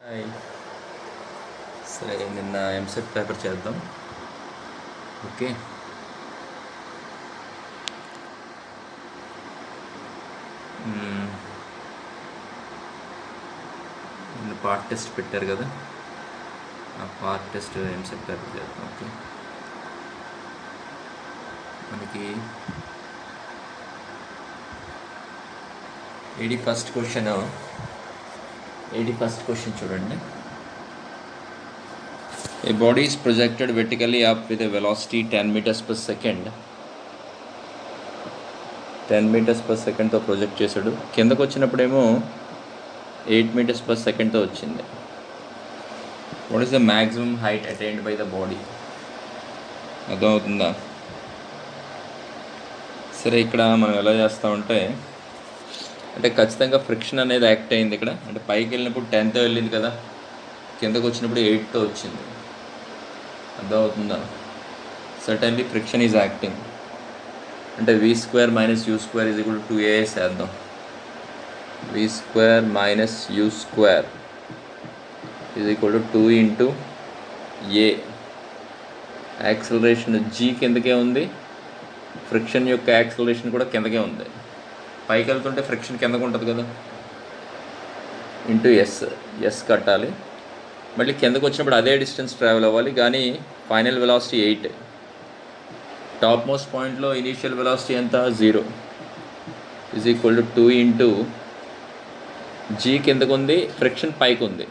Hi. సరే, నిన్న EAMCET paper చేద్దాం. ఓకే. నిన్న పార్ట్ టెస్ట్ పెట్టారు కదా, ఆ పార్ట్ టెస్ట్ ఎంసెట్ పేపర్ చేద్దాం. ఓకే. మనకి 81st క్వశ్చన్ చూడండి. A body is projected vertically up with a velocity 10 meters per second. 10 meters per secondతో project చేశాడు. కిందకు వచ్చినప్పుడేమో 8 meters per secondతో వచ్చింది. What is the maximum height attained by the body? అర్థమవుతుందా? సరే, ఇక్కడ మనం ఎలా చేస్తామంటే, అంటే ఖచ్చితంగా ఫ్రిక్షన్ అనేది యాక్ట్ అయింది ఇక్కడ. అంటే పైకి వెళ్ళినప్పుడు 10తో వెళ్ళింది కదా, కిందకు వచ్చినప్పుడు 8తో వచ్చింది. అర్థమవుతుందా? Certainly friction is acting. అంటే v² - u² = 2as వేద్దాం. v² - u² = 2 × a. Acceleration g కిందకే ఉంది, ఫ్రిక్షన్ యొక్క యాక్సిలరేషన్ కూడా కిందకే ఉంది. పైకి వెళ్తుంటే ఫ్రిక్షన్ కిందకు ఉంటుంది కదా, ఇంటూ ఎస్ కట్టాలి. మళ్ళీ కిందకు వచ్చినప్పుడు అదే డిస్టెన్స్ ట్రావెల్ అవ్వాలి, కానీ ఫైనల్ వెలాసిటీ 8. టాప్ మోస్ట్ పాయింట్లో ఇనీషియల్ వెలాసిటీ ఎంత? 0. = 2 × g కిందకు ఉంది, ఫ్రిక్షన్ పైకి ఉంది.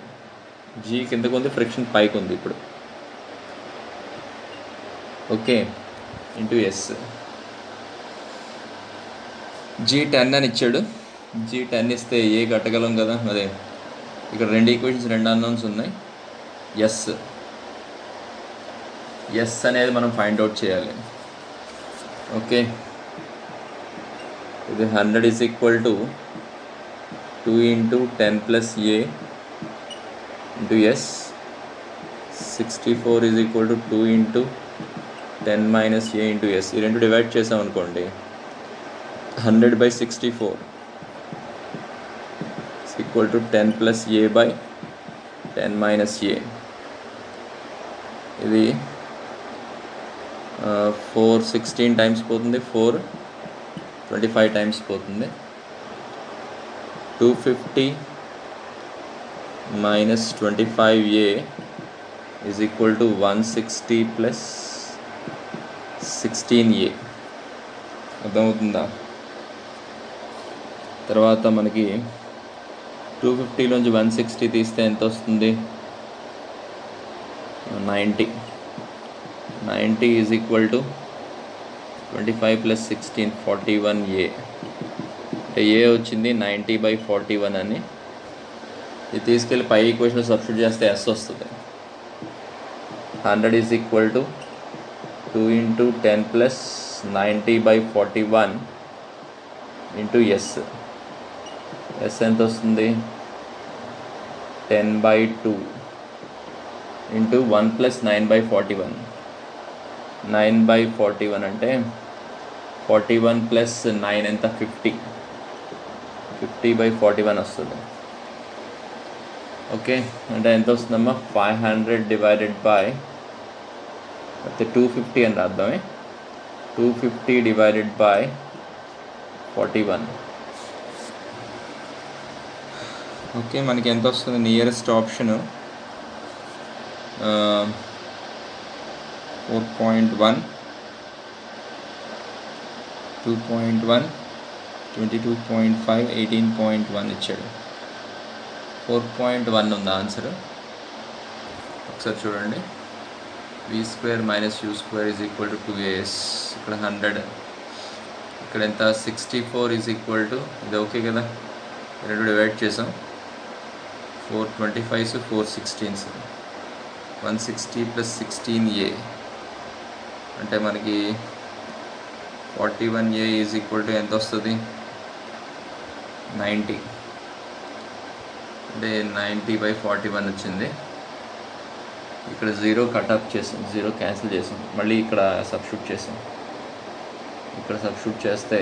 g కిందకు ఉంది, ఫ్రిక్షన్ పైకి ఉంది. ఇప్పుడు ఓకే, ఇంటూ ఎస్. g 10 అని ఇచ్చాడు. g 10 ఇస్తే ఏ కట్టగలం కదా. అదే ఇక్కడ 2 ఈక్వేషన్స్, 2 అన్నోన్స్ ఉన్నాయి. ఎస్ అనేది మనం ఫైండ్ అవుట్ చేయాలి. ఓకే, ఇది 100 = 2 × 10 + a into S. 64 = 2 × 10 - a into S. ఈ రెండు డివైడ్ చేసాం అనుకోండి, 100/64 = 10 + a/10 - a. ఇది 416 టైమ్స్ పోతుంది, 425 టైమ్స్ పోతుంది. 250 - 25a = 160 + 16a. అర్థమవుతుందా? తర్వాత మనకి 250లోంచి 160 తీస్తే ఎంత వస్తుంది? 90. 90 = 25 + 16 41a. అంటే ఏ వచ్చింది 90/41 అని. ఇది తీసుకెళ్ళి పై ఈక్వేషన్ సబ్స్టిట్యూట్ చేస్తే ఎస్ వస్తుంది. 100 = 2 × 10 + 90/41 ఇంటూ ఎస్. ఎస్ ఎంత వస్తుంది? 10/2 ఇంటూ 1 + 9/41. 9/41 అంటే 41 + 9 ఎంత? 50. 50/41 వస్తుంది. ఓకే, అంటే ఎంత వస్తుందమ్మా? 500 / 250 అని రాద్దామే. 250 / 41. ఓకే, మనకి ఎంత వస్తుంది? నియరెస్ట్ ఆప్షను 4.1, 2.1, 22.5, 18.1 ఇచ్చాడు. 4.1 ఉంది ఆన్సర్. ఒకసారి చూడండి. v² - u² = 2as. ఇక్కడ 100, ఇక్కడ ఎంత? 64 = ఇది ఓకే కదా, రెండు డివైడ్ చేసాం. 425s, 416s, 160 + 16a అంటే మనకి 41a = ఎంత వస్తుంది? 90. అంటే 90/41 వచ్చింది. ఇక్కడ 0 కట్ ఆఫ్ చేసాం, 0 క్యాన్సిల్ చేసాం. మళ్ళీ ఇక్కడ సబ్స్టిట్యూట్ చేసాం. ఇక్కడ సబ్స్టిట్యూట్ చేస్తే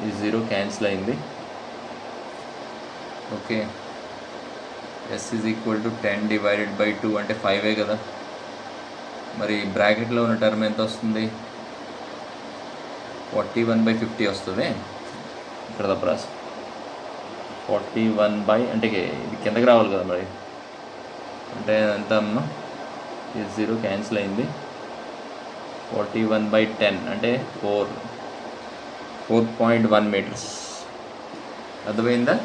ఈ 0 క్యాన్సిల్ అయింది. Okay, S is equal to 10 divided by 2 అంటే 5 కదా. మరి బ్రాకెట్లో ఉన్న టర్మ్ ఎంత వస్తుంది? 41/50 వస్తుంది. ఇక్కడ తప్పరాసు 41 అంటే ఇది కిందకి రావాలి కదా. మరి అంటే ఎంత అమ్మా? ఇది 0 క్యాన్సిల్ అయింది. 41/10 అంటే 4.1 మీటర్స్. అర్థమైందా?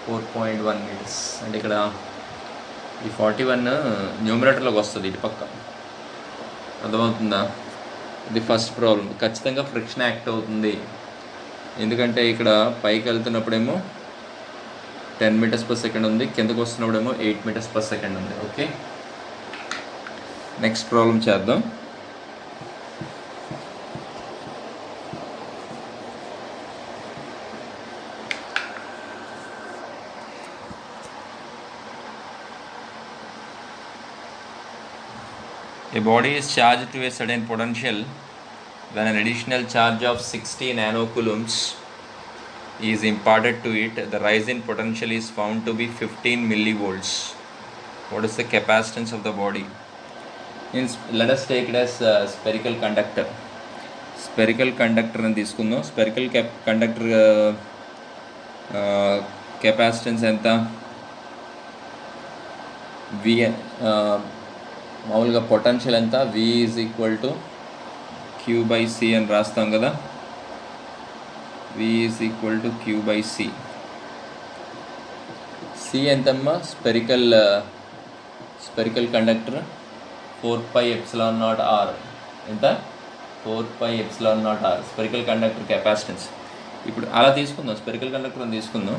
4.1 మీటర్స్ అంటే ఇక్కడ ఈ 41 న్యూమరేటర్లోకి వస్తుంది ఇటు పక్క. అర్థమవుతుందా? ఇది ఫస్ట్ ప్రాబ్లం. ఖచ్చితంగా ఫ్రిక్షన్ యాక్ట్ అవుతుంది. ఎందుకంటే ఇక్కడ పైకి వెళ్తున్నప్పుడేమో 10 మీటర్స్ పర్ సెకండ్ ఉంది, కిందకు వస్తున్నప్పుడేమో 8 మీటర్స్ పర్ సెకండ్ ఉంది. ఓకే, నెక్స్ట్ ప్రాబ్లం చేద్దాం. A body is charged to a certain potential when an additional charge of 60 nanocoulombs is imparted to it. The rise in potential is found to be 15 millivolts. What is the capacitance of the body? Let us take it as a spherical conductor. Spherical conductor అని తీసుకుందాం. Spherical conductor capacitance ఎంత? V మామూలుగా potential ఎంత? V is equal to Q/C అని రాస్తాం కదా. V is equal to Q/C. C ఎంతమ్మా? Spherical conductor 4πε0r. ఎంత? 4πε0r spherical conductor capacitance. ఇప్పుడు అలా తీసుకుందాం, స్పెరికల్ కండక్టర్ అని తీసుకుందాం.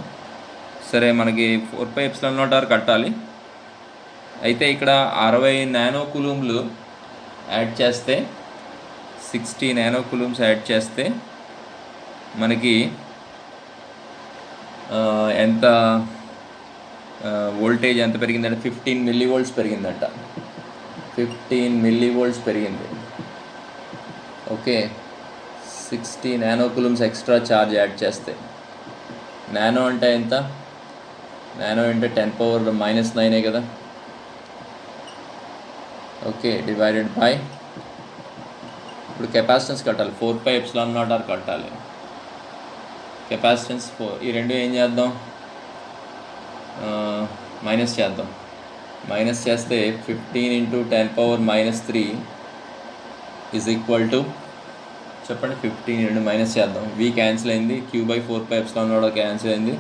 సరే, మనకి 4πε0r కట్టాలి. అయితే ఇక్కడ 60 నానోకూలుంబ్లు యాడ్ చేస్తే, 60 నానోకూలుంబ్స్ యాడ్ చేస్తే మనకి ఎంత వోల్టేజ్ ఎంత పెరిగిందంటే 15 మిల్లీవోల్ట్స్ పెరిగిందంట. 15 మిల్లీవోల్ట్స్ పెరిగింది. ఓకే, 60 నానోకూలుంబ్స్ ఎక్స్ట్రా ఛార్జ్ యాడ్ చేస్తే. నానో అంటే ఎంత? నానో అంటే 10⁻⁻⁹ కదా. ఓకే, డివైడెడ్ బై, ఇప్పుడు కెపాసిటెన్స్ కట్టాలి, 4πε0r కట్టాలి. కెపాసిటెన్స్ 4. ఈ రెండు ఏం చేద్దాం? మైనస్ చేద్దాం. మైనస్ చేస్తే 15 × 10⁻³ ఈజ్ ఈక్వల్ టు, చెప్పండి, 15 రెండు మైనస్ చేద్దాం. V క్యాన్సిల్ అయింది, Q/4πε0 క్యాన్సిల్ అయింది.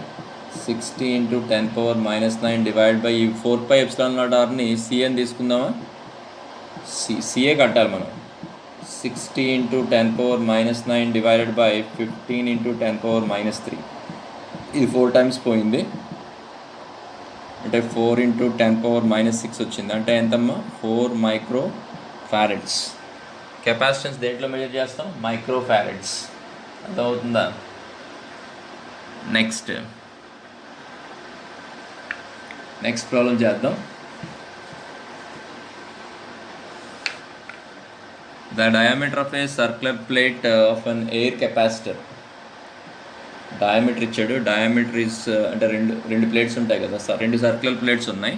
60 × 10⁻⁹ డివైడ్ బై ఈ 4πε0rని C అని తీసుకుందామా? CA కట్టాలి మనం. 60 × 10⁻⁹ డివైడెడ్ బై 15 × 10⁻³ ఇది 4 టైమ్స్ పోయింది, అంటే 4 × 10⁻⁶ వచ్చింది. అంటే ఎంతమ్మా? 4 మైక్రో ఫారెడ్స్. కెపాసిటెన్స్ దేంట్లో మెజర్ చేస్తాం? మైక్రో ఫారెడ్స్. అర్థమవుతుందా? నెక్స్ట్ ప్రాబ్లం చేద్దాం. The diameter of a circular plate of an air capacitor. Diameter ఇచ్చాడు. డయామీటర్ ఇస్ అంటే రెండు ప్లేట్స్ ఉంటాయి కదా, రెండు సర్క్యులర్ ప్లేట్స్ ఉన్నాయి.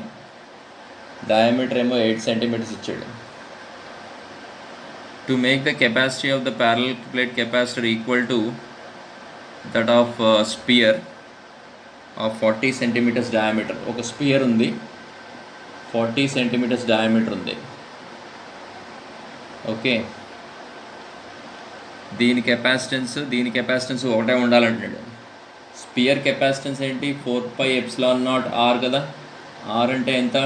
డయామీటర్ ఏమో 8 సెంటీమీటర్స్ ఇచ్చాడు. To make the capacity of the parallel plate capacitor equal to that of sphere of 40 centimetres diameter. ఒక స్పియర్ ఉంది, 40 సెంటీమీటర్స్ డయామీటర్ ఉంది. ఓకే, దీని కెపాసిటెన్స్ ఒకటే ఉండాలంటాడు. స్పియర్ కెపాసిటెన్స్ ఏంటి? 4πε0r కదా. R అంటే ఎంత?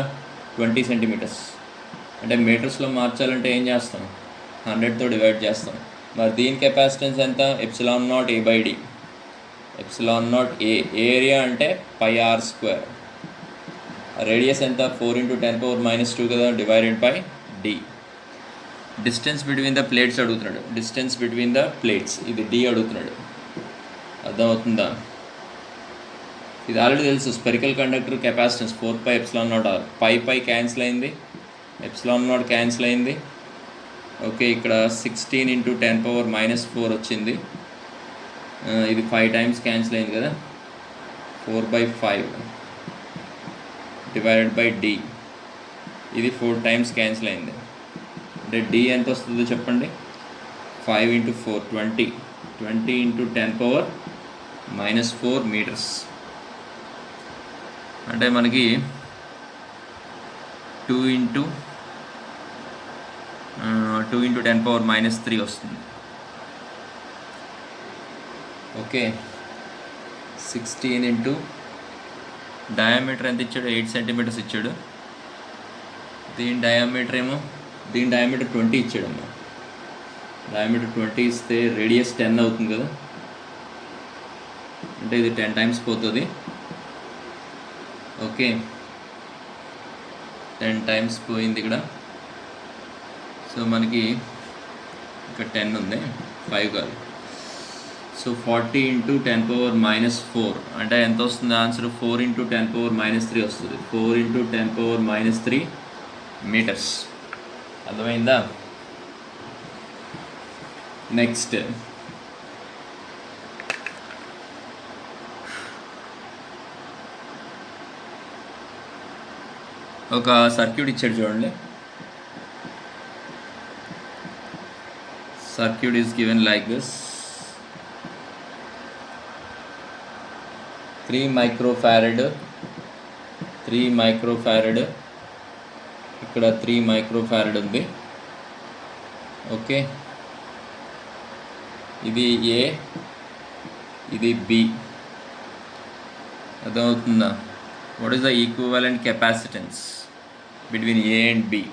20 సెంటీమీటర్స్. అంటే మీటర్స్లో మార్చాలంటే ఏం చేస్తాం? 100తో డివైడ్ చేస్తాం. మరి దీని కెపాసిటెన్స్ ఎంత? ε0a/d. ε0a ఏరియా అంటే πr². రేడియస్ ఎంత? 4 × 10⁻² కదా, divided by d. Distance between the plates అడుగుతున్నాడు. డిస్టెన్స్ బిట్వీన్ ద ప్లేట్స్ ఇది d అడుగుతున్నాడు. అర్థమవుతుందా? ఇది ఆల్రెడీ తెలుసు. Spherical conductor capacitance 4πε0r. Pi cancel అయింది, ε0 క్యాన్సిల్ అయింది. ఓకే, ఇక్కడ 16 × 10⁻⁴ వచ్చింది. ఇది 5 టైమ్స్ క్యాన్సిల్ అయింది కదా, 4/5. Divided by D. ఇది 4 టైమ్స్ క్యాన్సిల్ అయింది. అంటే డి ఎంత వస్తుందో చెప్పండి. 5 × 4 20. 20 × 10⁻⁻4 మీటర్స్. అంటే మనకి 2 × 10⁻³ వస్తుంది. ఓకే, 16 డయామీటర్ ఎంత ఇచ్చాడు? 8 సెంటీమీటర్స్ ఇచ్చాడు. దీని డయామీటర్ 20 ఇచ్చాడమ్మా. డయామీటర్ 20 ఇస్తే రేడియస్ 10 అవుతుంది కదా, అంటే ఇది 10 టైమ్స్ పోతుంది. ఓకే, 10 టైమ్స్ పోయింది ఇక్కడ. సో మనకి ఇక్కడ 10 ఉంది, 5 కాదు. సో 40 × 10⁻⁻4 అంటే ఎంత వస్తుంది ఆన్సర్? 4 × 10⁻⁻3 వస్తుంది. 4 × 10⁻⁻3 మీటర్స్. అర్థమైందా? నెక్స్ట్, ఒక సర్క్యూట్ ఇచ్చాడు చూడండి. Circuit is given like this. 3 microfarad, 3 microfarad, ఇక్కడ 3 మైక్రోఫారడ్ ఉంది. ఓకే, ఇది ఏ, ఇది బి. అర్థమవుతుందా? What is the equivalent capacitance between A and B?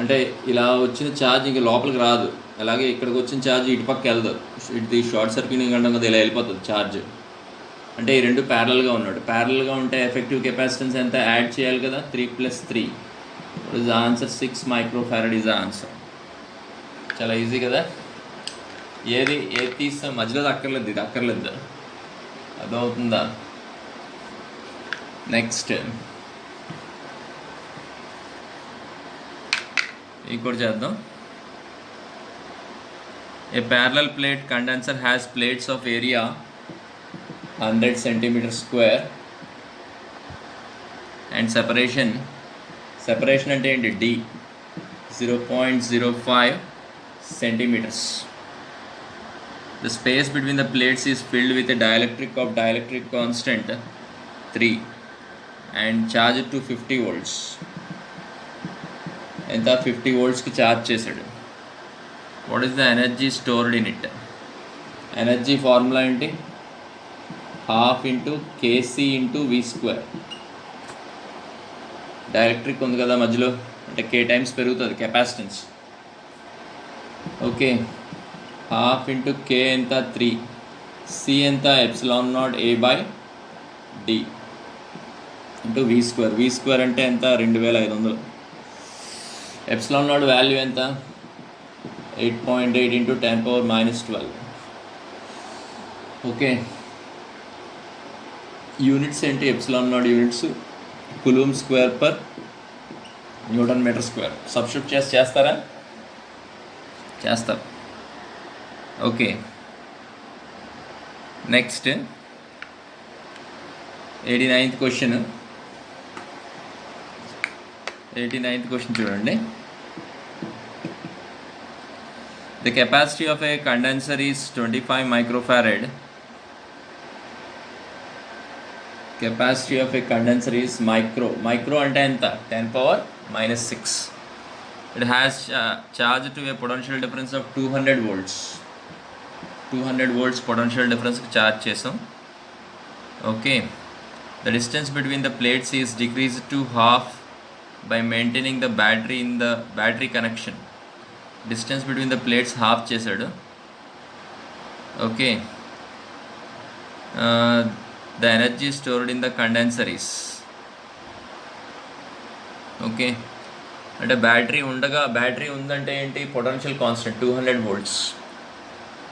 అంటే ఇలా వచ్చిన ఛార్జ్ ఇంక లోపలికి రాదు, అలాగే ఇక్కడికి వచ్చిన ఛార్జ్ ఇటుపక్క వెళ్దు. ఇది షార్ట్ సర్క్యూటింగ్ అంటాం కదా, ఇలా వెళ్ళిపోతుంది ఛార్జ్. అంటే ఈ రెండు ప్యారలల్గా ఉన్నాడు. ప్యారలల్గా ఉంటే ఎఫెక్టివ్ కెపాసిటెన్స్ ఎంత యాడ్ చేయాలి కదా, 3 + 3. What is the answer? 6 microfarad is the answer. చాలా ఈజీ కదా. ఏది తీస్తాం, మధ్యలో అక్కర్లేదు, ఇది అక్కర్లేదు. అర్థమవుతుందా? నెక్స్ట్ ఇంకోటి చేద్దాం. A parallel plate condenser has plates of area 100 cm² and separation అంటే ఏంటి? D 0.05 centimeters. The space between the plates is filled with a dielectric constant 3 and charged to 50 volts. ఎంత? 50 voltsకి ఛార్జ్ చేశాడు. What is the energy stored in it? Energy formula ఏంటి? 12 × kc × v². Dielectric ఉంది కదా మధ్యలో, అంటే k times పెరుగుతుంది capacitance. Okay, 12 × k ఎంత? 3. c ఎంత? ε0a/d × v². అంటే ఎంత? 2500. ε0 వాల్యూ ఎంత? 8.8 × 10⁻12. ఓకే, యూనిట్స్ ఏంటి? ε0 units coulomb square per newton metre square. Substitute చేస్తారా? చేస్తారు. Okay, next 89th question. 89th question చూడండి. The capacity of a condenser is 25 microfarad. Capacity of a condenser is micro అంటే ఎంత? 10⁻⁻6. It has charge to a potential difference of 200 volts. 200 volts potential difference కి charge చేసాం. Okay, the distance between the plates is decreased to half by maintaining the battery in the battery connection. Distance between the plates half చేశాడు. Okay, the energy stored in the condenser is. Okay, అంటే battery ఉందంటే ఏంటి? Potential constant 200 volts.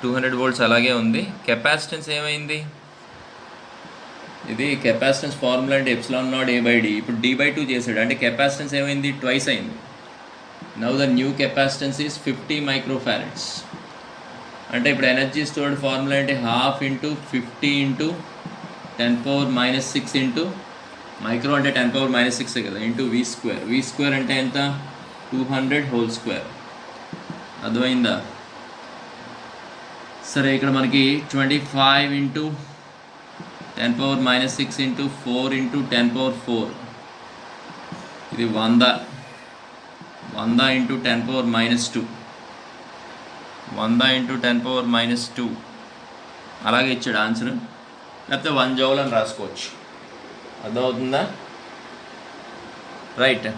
200 volts అలాగే ఉంది. Capacitance ఏమైంది? ఇది capacitance formula అంటే ε0a/d. ఇప్పుడు d/2 చేశాడు, అంటే కెపాసిటెన్స్ ఏమైంది? ట్వైస్ అయింది. Now the new capacitance is 50 microfarads. అంటే ఇప్పుడు ఎనర్జీ స్టోర్డ్ ఫార్ములా అంటే 12 × 50 × 10⁻6 × మైక్రో అంటే 10⁻⁻⁶ కదా, ఇంటూ v². v² అంటే ఎంత? 200 అర్థమైందా? సరే, ఇక్కడ మనకి 25 ఇంటూ 10⁻⁻⁶ ఇంటూ 4 ఇంటూ 10⁻⁴. ఇది 100 ఇంటూ 10⁻⁻2. 100 ఇంటూ 10⁻⁻2 అలాగే ఇచ్చాడు ఆన్సర్. లేకపోతే 1 జౌల్ అని రాసుకోవచ్చు. అర్థమవుతుందా? రైట్.